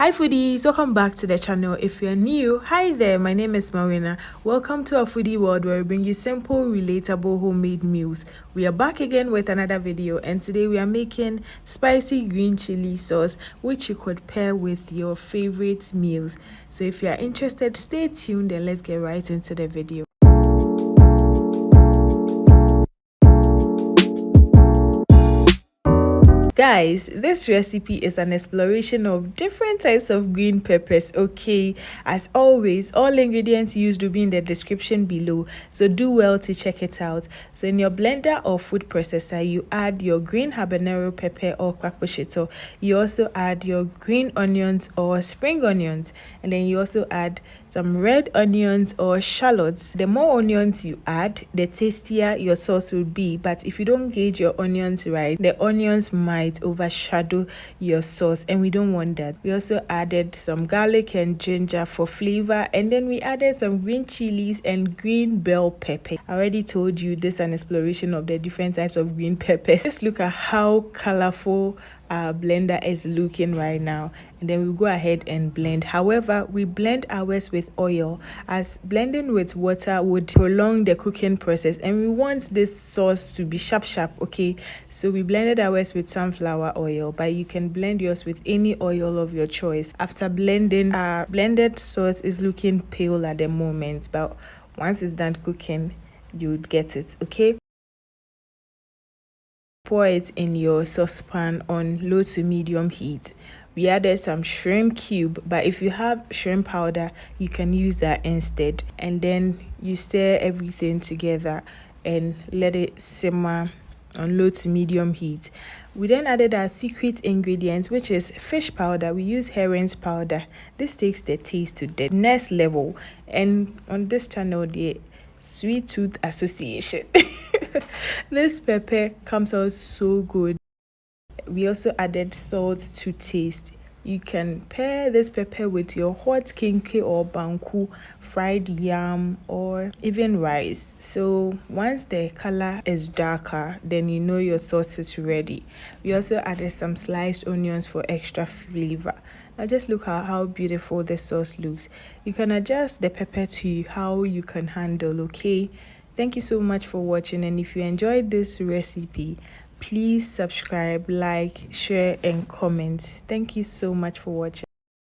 Hi foodies, welcome back to the channel. If you're new, hi there, my name is Mawuena. Welcome to our foodie world where we bring you simple, relatable homemade meals. We are back again with another video, and today we are making spicy green chili sauce, which you could pair with your favorite meals. So if you are interested, stay tuned and let's get right into the video. Guys, this recipe is an exploration of different types of green peppers. Okay, as always, all ingredients used will be in the description below, so do well to check it out. So in your blender or food processor, you add your green habanero pepper or Kpakposhito. You also add your green onions or spring onions, and then you also add some red onions or shallots. The more onions you add, the tastier your sauce will be, but if you don't gauge your onions right, the onions might overshadow your sauce, and we don't want that. We also added some garlic and ginger for flavor, and then we added some green chilies and green bell pepper. I already told you this is an exploration of the different types of green peppers. Just look at how colorful our blender is looking right now, and then we go ahead and blend. However, we blend ours with oil, as blending with water would prolong the cooking process, and we want this sauce to be sharp. Okay, so we blended ours with sunflower oil, but you can blend yours with any oil of your choice. After blending, our blended sauce is looking pale at the moment, but once it's done cooking, you would get it. Okay, pour it in your saucepan on low to medium heat. We added some shrimp cube, but if you have shrimp powder, you can use that instead. And then you stir everything together and let it simmer on low to medium heat. We then added our secret ingredient, which is fish powder. We use herring's powder. This takes the taste to the next level. And on this channel, the Sweet Tooth Association. This pepper comes out so good. We also added salt to taste. You can pair this pepper with your hot kenkey or banku, fried yam, or even rice. So once the color is darker, then you know your sauce is ready. We also added some sliced onions for extra flavor. Now just look at how beautiful the sauce looks. You can adjust the pepper to how you can handle. Okay, thank you so much for watching, and if you enjoyed this recipe, please subscribe, like, share, and comment. Thank you so much for watching.